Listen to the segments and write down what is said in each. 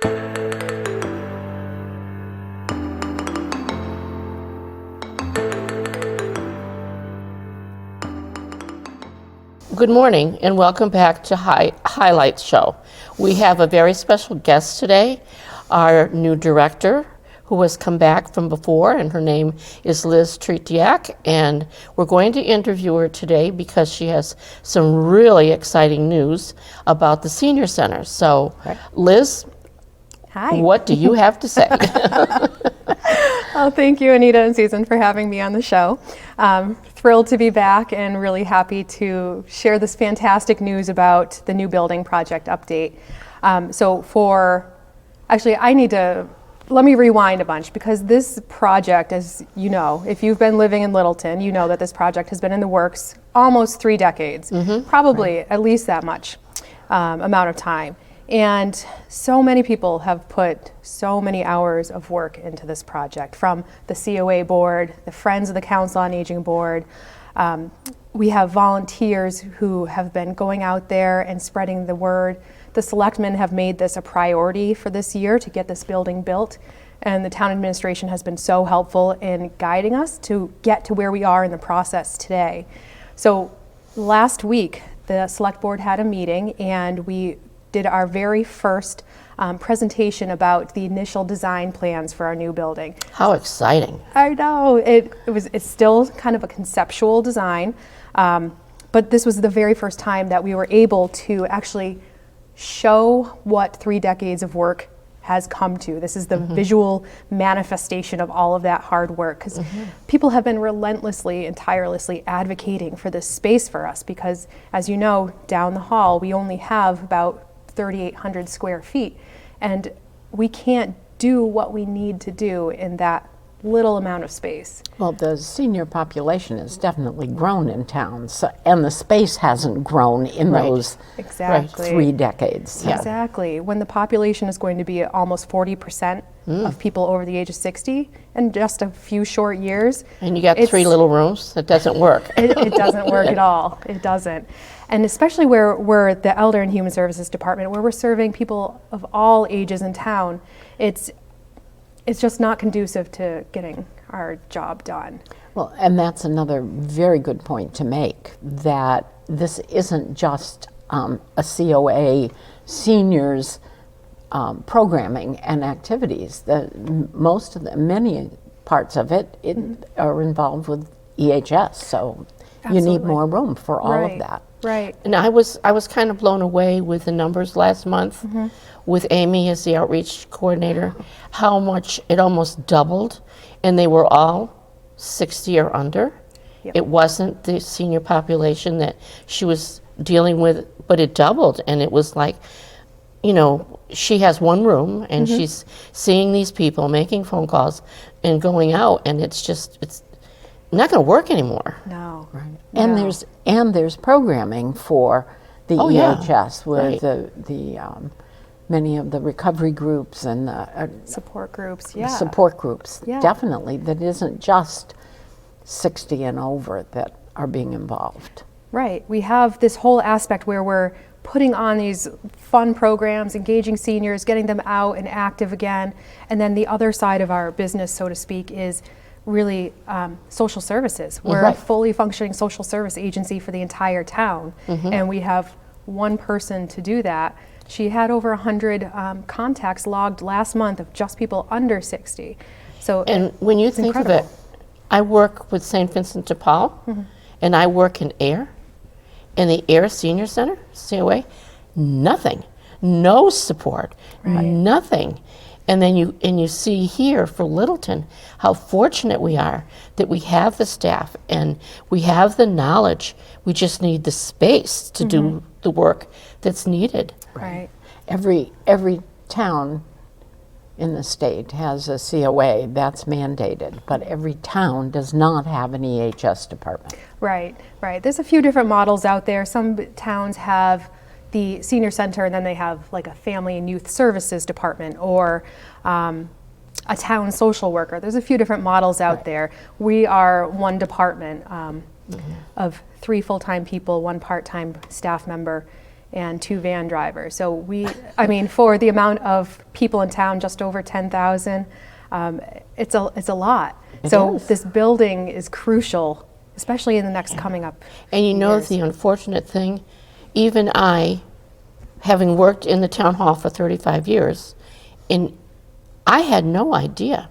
Good morning and welcome back to Highlights Show. We have a very special guest today, our new director who has come back from before, and her name is Liz Tritiak, and we're going to interview her today because she has some really exciting news about the senior center. So, Liz, hi. What do you have to say? Oh, thank you, Anita and Susan, for having me on the show. Thrilled to be back and really happy to share this fantastic news about the new building project update. Let me rewind a bunch, because this project, as you know, if you've been living in Littleton, you know that this project has been in the works almost 3 decades, probably at least that much amount of time. And so many people have put so many hours of work into this project, from the COA board, the Friends of the Council on Aging board. We have volunteers who have been going out there and spreading the word. The selectmen have made this a priority for this year to get this building built. And the town administration has been so helpful in guiding us to get to where we are in the process today. So last week, the select board had a meeting and we did our very first presentation about the initial design plans for our new building. How exciting. I know, it's still kind of a conceptual design, but this was the very first time that we were able to actually show what 3 decades of work has come to. This is the visual manifestation of all of that hard work, because people have been relentlessly and tirelessly advocating for this space for us, because as you know, down the hall we only have about 3,800 square feet, and we can't do what we need to do in that little amount of space. Well, the senior population has definitely grown in town, and the space hasn't grown in those 3 decades. Yeah. Exactly. When the population is going to be almost 40% of people over the age of 60 in just a few short years. And you got 3 little rooms, that doesn't work. It doesn't work at all. It doesn't. And especially where we're the Elder and Human Services Department, where we're serving people of all ages in town, it's just not conducive to getting our job done. Well, and that's another very good point to make, that this isn't just a COA seniors programming and activities. Many parts of it are involved with EHS, so you need more room for all of that. Right. And I was kind of blown away with the numbers last month with Amy as the outreach coordinator, how much it almost doubled, and they were all 60 or under. Yep. It wasn't the senior population that she was dealing with, but it doubled, and it was like, you know, she has one room and she's seeing these people, making phone calls and going out, and it's not going to work anymore. No. Right. And there's programming for the EHS with the many of the recovery groups and support groups. Support groups, definitely. That isn't just 60 and over that are being involved. Right. We have this whole aspect where we're putting on these fun programs, engaging seniors, getting them out and active again. And then the other side of our business, so to speak, is really social services. We're a fully functioning social service agency for the entire town, and we have one person to do that. She had over 100 contacts logged last month of just people under 60. So, and when you think of it, I work with St. Vincent de Paul, and I work in AIR, and the AIR Senior Center, COA, nothing, no support, nothing. And then you see here for Littleton how fortunate we are that we have the staff and we have the knowledge. We just need the space to do the work that's needed. Right. Every town in the state has a COA, that's mandated, but every town does not have an EHS department. Right. There's a few different models out there. Some towns have the senior center, and then they have like a family and youth services department, or a town social worker. There's a few different models out there. We are one department of 3 full-time people, 1 part-time staff member, and 2 van drivers. So I mean, for the amount of people in town, just over 10,000, it's a lot. So this building is crucial, especially in the next coming up. And you know years. the unfortunate thing, even I, having worked in the town hall for 35 years, I had no idea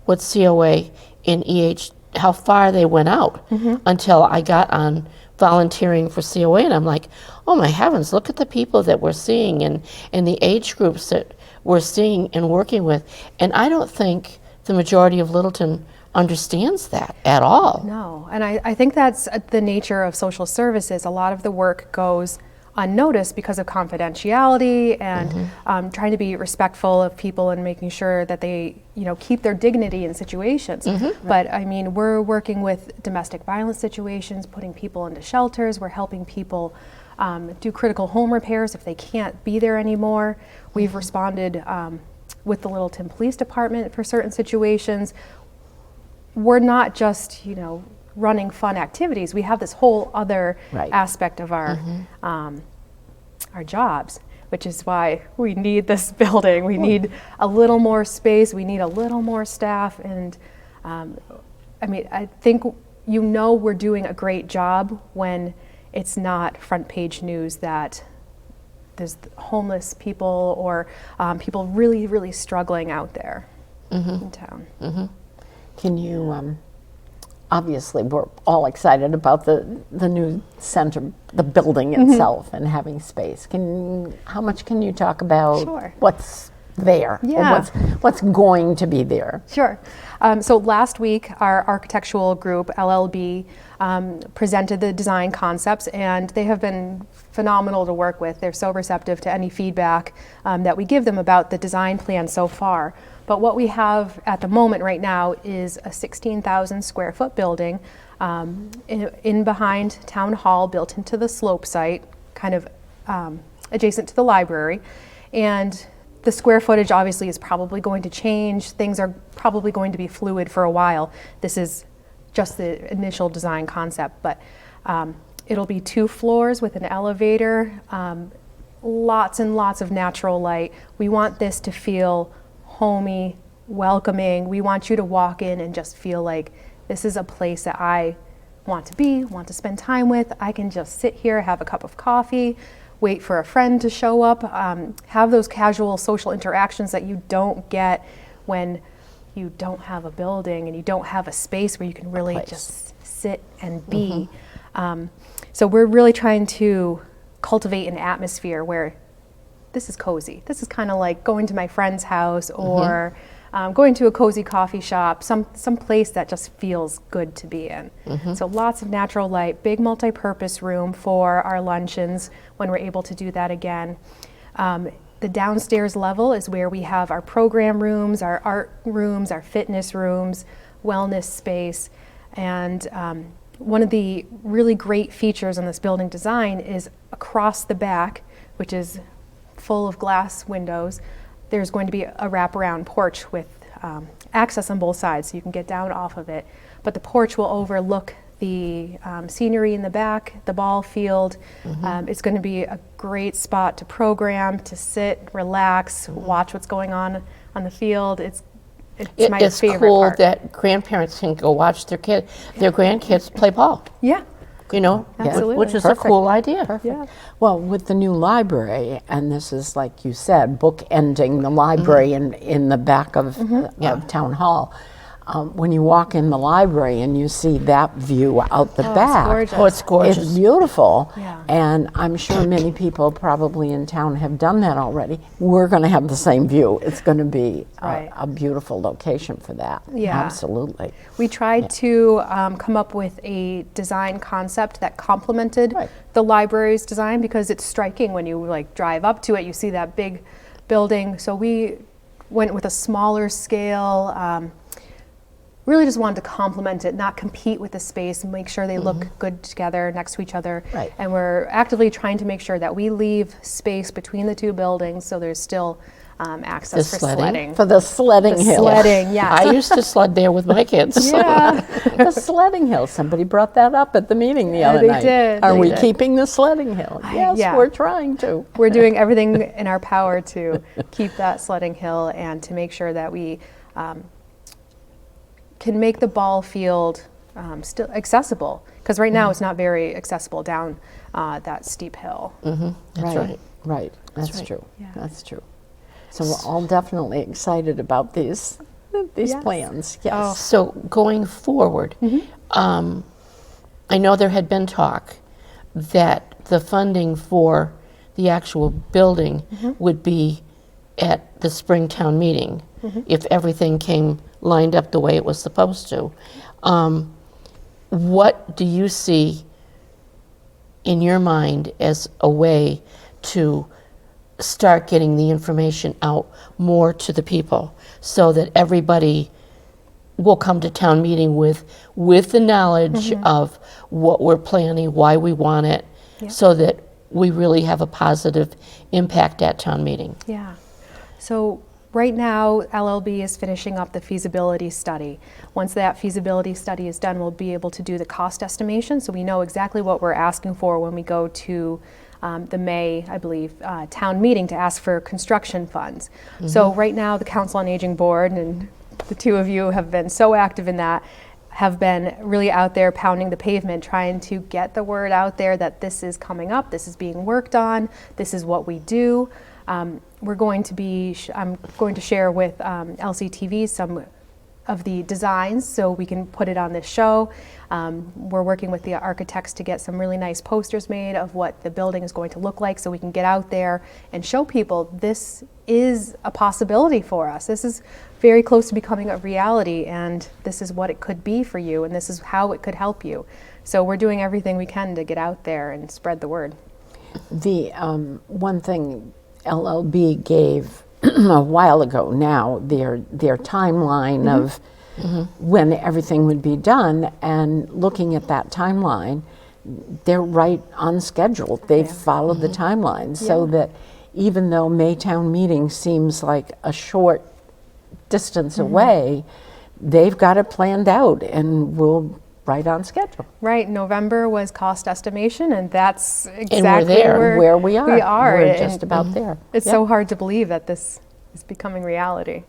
what COA and how far they went out until I got on volunteering for COA, and I'm like, oh my heavens, look at the people that we're seeing and the age groups that we're seeing and working with. And I don't think the majority of Littleton understands that at all. No, and I think that's the nature of social services. A lot of the work goes unnoticed because of confidentiality and trying to be respectful of people and making sure that they, keep their dignity in situations. But I mean, we're working with domestic violence situations, putting people into shelters. We're helping people do critical home repairs if they can't be there anymore. We've responded with the Littleton Police Department for certain situations. We're not just, running fun activities. We have this whole other aspect of our jobs, which is why we need this building. We need a little more space. We need a little more staff. And I mean, I think we're doing a great job when it's not front page news that there's homeless people or people really, really struggling out there in town. Can you, obviously we're all excited about the new center, the building itself and having space. How much can you talk about what's there? Yeah. Or what's going to be there? Sure. So last week, our architectural group, LLB, presented the design concepts, and they have been phenomenal to work with. They're so receptive to any feedback that we give them about the design plan so far. But what we have at the moment right now is a 16,000 square foot building in behind Town Hall, built into the slope site, kind of adjacent to the library. And the square footage obviously is probably going to change. Things are probably going to be fluid for a while. This is just the initial design concept, but it'll be 2 floors with an elevator, lots and lots of natural light. We want this to feel homey, welcoming. We want you to walk in and just feel like this is a place that I want to be, want to spend time with. I can just sit here, have a cup of coffee, wait for a friend to show up, have those casual social interactions that you don't get when you don't have a building and you don't have a space where you can really just sit and be. So we're really trying to cultivate an atmosphere where this is cozy. This is kind of like going to my friend's house or going to a cozy coffee shop, some place that just feels good to be in. So lots of natural light, big multi-purpose room for our luncheons when we're able to do that again. The downstairs level is where we have our program rooms, our art rooms, our fitness rooms, wellness space. And one of the really great features on this building design is across the back, which is full of glass windows, there's going to be a wraparound porch with access on both sides, so you can get down off of it. But the porch will overlook the scenery in the back, the ball field. It's going to be a great spot to program, to sit, relax, watch what's going on the field. It's my It's favorite cool part. that grandparents can go watch their grandkids play ball. Yeah. Absolutely. Which is a cool idea. Perfect. Yeah. Well, with the new library, and this is, like you said, bookending the library in the back of Town Hall. When you walk in the library and you see that view out the back, gorgeous. Oh, it's gorgeous. It's beautiful. Yeah. And I'm sure many people probably in town have done that already. We're going to have the same view. It's going to be a beautiful location for that. Yeah. Absolutely. We tried to come up with a design concept that complemented the library's design, because it's striking when you drive up to it, you see that big building. So we went with a smaller scale, really just wanted to complement it, not compete with the space, and make sure they look good together next to each other. Right. And we're actively trying to make sure that we leave space between the 2 buildings, so there's still access The for sledding. For the sledding hill. Sledding, yes. I used to sled there with my kids. Yeah. The sledding hill. Somebody brought that up at the meeting the other they night. did, Are they we did. keeping the sledding hill? Yes, yeah. we're trying to. We're doing everything in our power to keep that sledding hill and to make sure that we can make the ball field still accessible. Because right now it's not very accessible down that steep hill. That's right. Right. That's right. true. Yeah. That's true. So we're all definitely excited about these Yes. plans. Yes. Oh. So going forward, I know there had been talk that the funding for the actual building would be at the Springtown meeting if everything came lined up the way it was supposed to. What do you see in your mind as a way to start getting the information out more to the people so that everybody will come to town meeting with the knowledge of what we're planning, why we want it, so that we really have a positive impact at town meeting? Yeah. So right now, LLB is finishing up the feasibility study. Once that feasibility study is done, we'll be able to do the cost estimation, so we know exactly what we're asking for when we go to the May, I believe, town meeting to ask for construction funds. So right now, the Council on Aging Board, and the two of you have been so active in that, have been really out there pounding the pavement, trying to get the word out there that this is coming up, this is being worked on, this is what we do. We're going to be, I'm going to share with LCTV some of the designs so we can put it on this show. We're working with the architects to get some really nice posters made of what the building is going to look like so we can get out there and show people this is a possibility for us. This is very close to becoming a reality, and this is what it could be for you, and this is how it could help you. So we're doing everything we can to get out there and spread the word. The one thing LLB gave a while ago now, their timeline of when everything would be done, and looking at that timeline, they're right on schedule. They've followed the timeline, so that even though Maytown meeting seems like a short distance away, they've got it planned out, and we'll right on schedule. Right, November was cost estimation, and that's exactly we're there, Where we are. We are. We're and just about there. It's Yep. so hard to believe that this is becoming reality.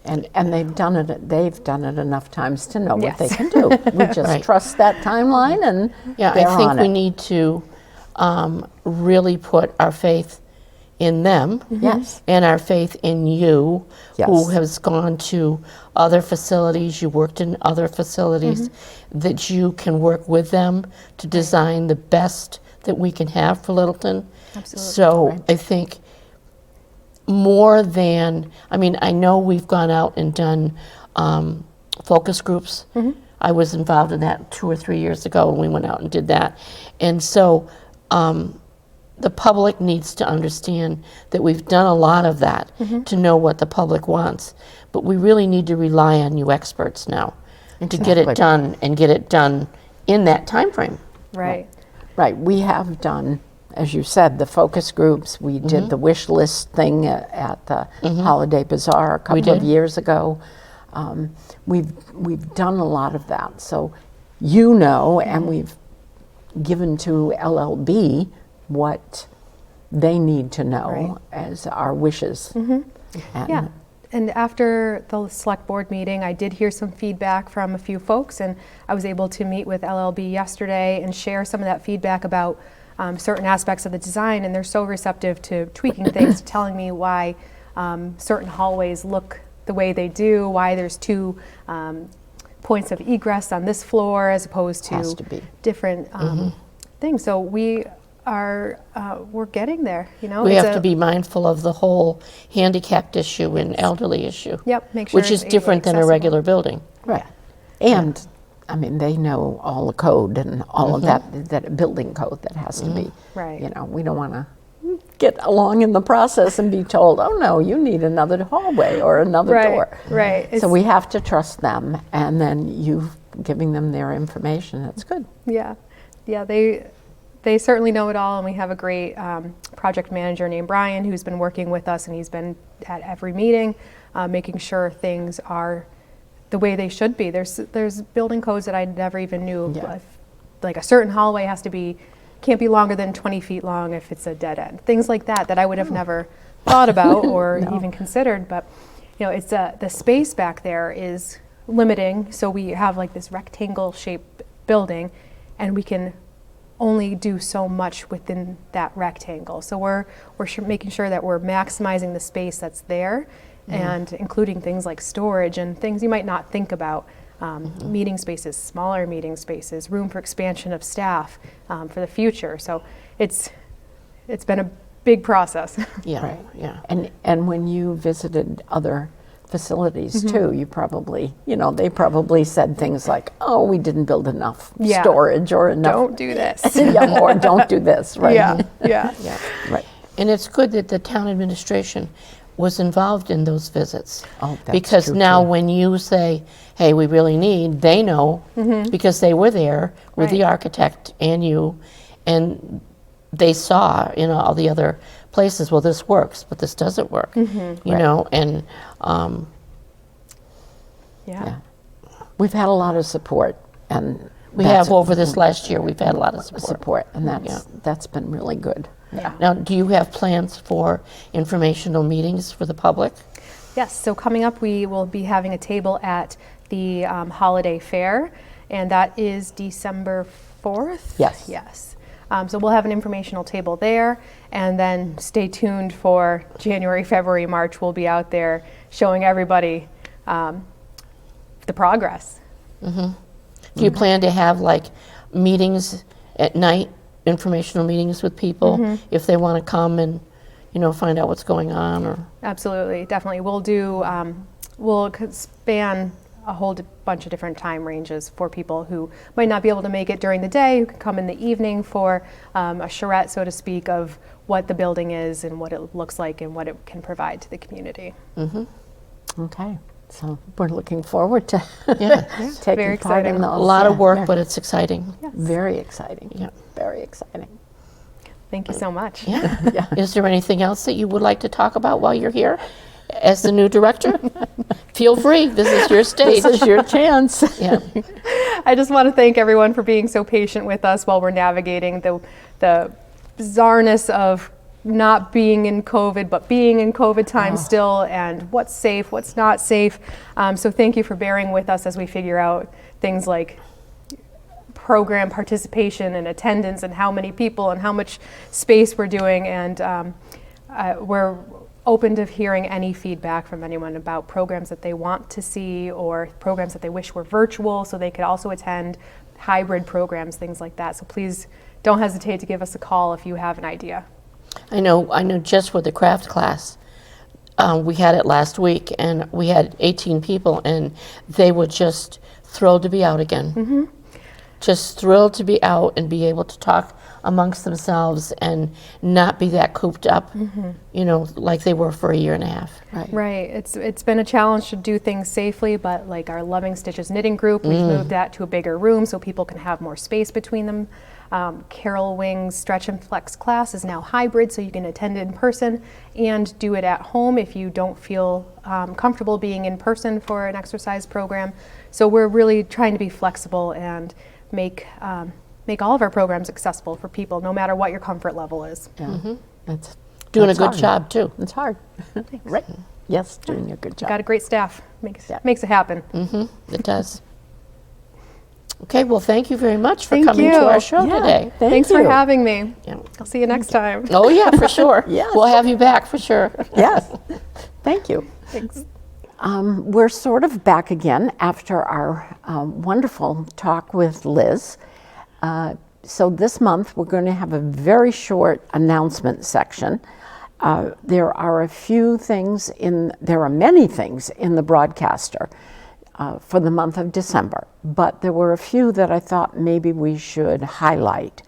And they've done it. They've done it enough times to know what they Yes. can do. We just Right. trust that timeline, and Yeah, they're I think on we it. need to really put our faith in them Yes. and our faith in you, who Yes. has gone to other facilities, you worked in other facilities, that you can work with them to design the best that we can have for Littleton. Absolutely. So I think more than, I mean, I know we've gone out and done focus groups. I was involved in that 2 or 3 years ago, and we went out and did that. And so the public needs to understand that we've done a lot of that to know what the public wants. But we really need to rely on you experts now to get it Exactly. done, and get it done in that time frame. Right. Right. We have done, as you said, the focus groups. We did the wish list thing at the Holiday Bazaar a couple of did. years ago. We've done a lot of that. So you know, and we've given to LLB what they need to know Right. as our wishes. And Yeah. And after the select board meeting, I did hear some feedback from a few folks, and I was able to meet with LLB yesterday and share some of that feedback about certain aspects of the design, and they're so receptive to tweaking things, to telling me why certain hallways look the way they do, why there's 2 points of egress on this floor as opposed Has to to be. different things. So we are, we're getting there, you know. We It's have a- to be mindful of the whole handicapped issue and elderly issue. Yep, make sure Which it's is different than a accessible. regular building. Right. And I mean, they know all the code and all of that building code that has to be. Right. You know, we don't want to get along in the process and be told, oh no, you need another hallway or another Right, door. right. So It's- we have to trust them, and then you giving them their information. That's good. Yeah, they certainly know it all, and we have a great project manager named Brian who's been working with us, and he's been at every meeting, making sure things are the way they should be. There's building codes that I never even knew. Yeah. Like a certain hallway can't be longer than 20 feet long if it's a dead end. Things like that I would have never thought about or even considered. But it's the space back there is limiting. So we have like this rectangle shaped building, and we can only do so much within that rectangle. So we're making sure that we're maximizing the space that's there, and including things like storage and things you might not think about. Meeting spaces, smaller meeting spaces, room for expansion of staff for the future. So it's been a big process. Yeah, Right. yeah. And when you visited other facilities too, you probably, they probably said things like, "Oh, we didn't build enough Yeah. storage or enough." Don't do this. Yeah, or don't do this, right? Yeah, yeah. Yeah. Right. And it's good that the town administration was involved in those visits. Oh, that's because true, now too. when you say, hey, we really need, they know because they were there with the Right. architect and you, and they saw in all the other places, well, this works, but this doesn't work, you Right. know, and Yeah. We've had a lot of support, and we that's have over this last year, we've had a lot of support. and that's been really good. Now, do you have plans for informational meetings for the public? Yes, so coming up, we will be having a table at the holiday fair, and that is December 4th? Yes. Yes. So we'll have an informational table there, and then stay tuned for January, February, March. We'll be out there showing everybody the progress. Do you plan to have like meetings at night, informational meetings with people if they want to come and, find out what's going on? Or Absolutely, definitely. We'll do, we'll span a whole bunch of different time ranges for people who might not be able to make it during the day, who can come in the evening for a charrette, so to speak, of what the building is and what it looks like and what it can provide to the community. Okay, so we're looking forward to Yeah. taking Very part in exciting. those. a lot of Yeah, work, yeah. but it's exciting. Very exciting. Yeah. Very exciting. Thank you so much. Yeah. Is there anything else that you would like to talk about while you're here as the new director? Feel free. This is your stage. This is your chance. Yeah. I just want to thank everyone for being so patient with us while we're navigating the bizarreness of not being in COVID, but being in COVID time still, and what's safe, what's not safe. So thank you for bearing with us as we figure out things like program participation and attendance and how many people and how much space we're doing. And we're open to hearing any feedback from anyone about programs that they want to see or programs that they wish were virtual so they could also attend, hybrid programs, things like that. So please don't hesitate to give us a call if you have an idea. I know just with the craft class, we had it last week and we had 18 people and they were just thrilled to be out again. Just thrilled to be out and be able to talk amongst themselves and not be that cooped up, like they were for a year and a half. Right. It's been a challenge to do things safely, but like our Loving Stitches knitting group, we've moved that to a bigger room so people can have more space between them. Carol Wing's Stretch and Flex class is now hybrid, so you can attend it in person and do it at home if you don't feel comfortable being in person for an exercise program. So we're really trying to be flexible and make all of our programs accessible for people, no matter what your comfort level is. Yeah. That's Doing that's a good hard. job too. It's hard. Right. Yes, doing a good job. Got a great staff. Makes it happen. It does. Okay, well, thank you very much for Thank coming you. to our show Yeah. today. Thanks you. for having me. Yeah. I'll see you next time. Oh, yeah, for sure. Yes. We'll have you back for sure. Yes. Thank you. Thanks. We're sort of back again after our wonderful talk with Liz. So this month we're going to have a very short announcement section. There are many things in the broadcaster for the month of December, but there were a few that I thought maybe we should highlight.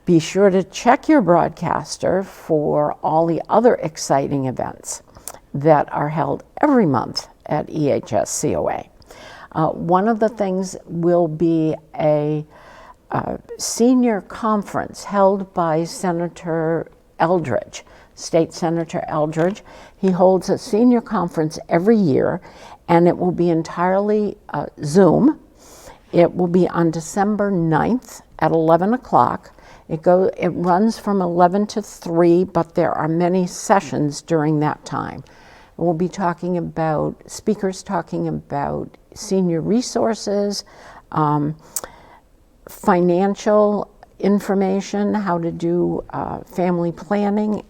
Be sure to check your broadcaster for all the other exciting events that are held every month at EHS COA. One of the things will be a senior conference held by Senator Eldridge, State Senator Eldridge. He holds a senior conference every year, and it will be entirely Zoom. It will be on December 9th at 11 o'clock. It runs from 11 to 3, but there are many sessions during that time. We'll be talking about, speakers talking about senior resources, financial information, how to do family planning,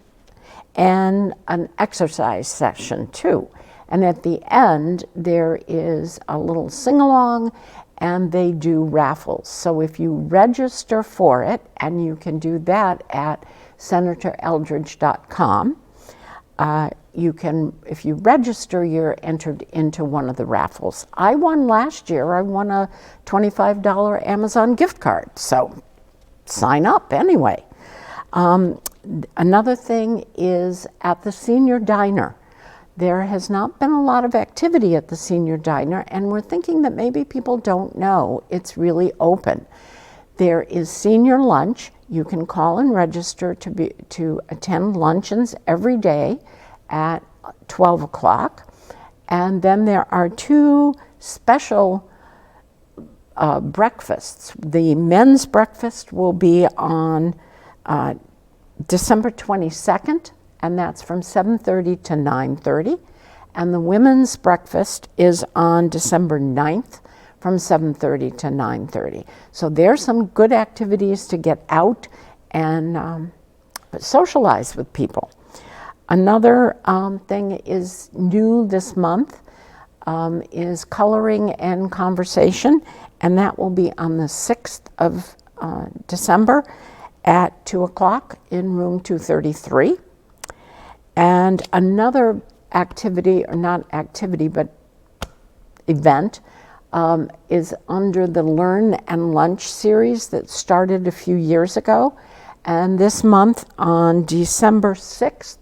and an exercise session too. And at the end, there is a little sing-along, and they do raffles. So if you register for it, and you can do that at senatoreldridge.com, you can, if you register, you're entered into one of the raffles. I won last year. I won a $25 Amazon gift card. So sign up anyway. Another thing is at the senior diner. There has not been a lot of activity at the senior diner, and we're thinking that maybe people don't know it's really open. There is senior lunch. You can call and register to attend luncheons every day at 12 o'clock. And then there are 2 special breakfasts. The men's breakfast will be on December 22nd, and that's from 7:30 to 9:30. And the women's breakfast is on December 9th from 7:30 to 9:30. So there's some good activities to get out and socialize with people. Another thing is new this month is coloring and conversation, and that will be on the 6th of December at 2 o'clock in room 233. And another activity, or not activity, but event, is under the Learn and Lunch series that started a few years ago. And this month on December 6th,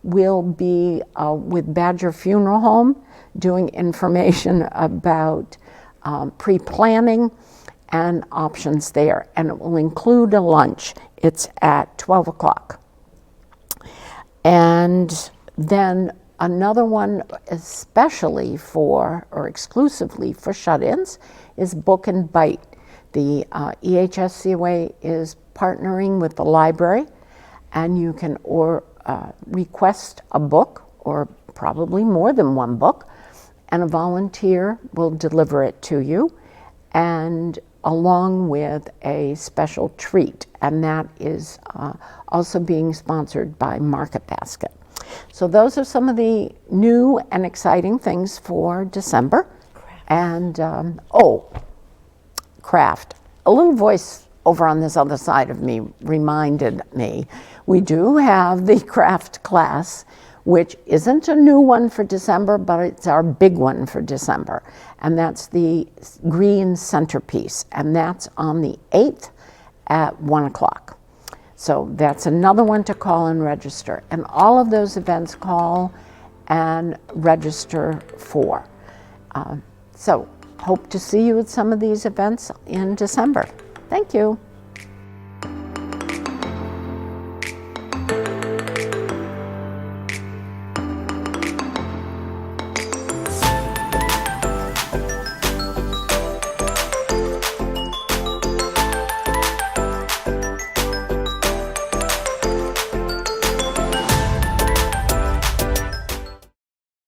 we'll be with Badger Funeral Home doing information about pre-planning and options there. And it will include a lunch. It's at 12 o'clock. And then another one, especially for, or exclusively for shut-ins, is Book and Bite. The EHS COA is partnering with the library, and you can request a book, or probably more than one book, and a volunteer will deliver it to you, and along with a special treat, and that is also being sponsored by Market Basket. So those are some of the new and exciting things for December. And craft. A little voice over on this other side of me reminded me, we do have the craft class, which isn't a new one for December, but it's our big one for December. And that's the green centerpiece, and that's on the 8th at 1 o'clock. So that's another one to call and register. And all of those events call and register for. So hope to see you at some of these events in December. Thank you.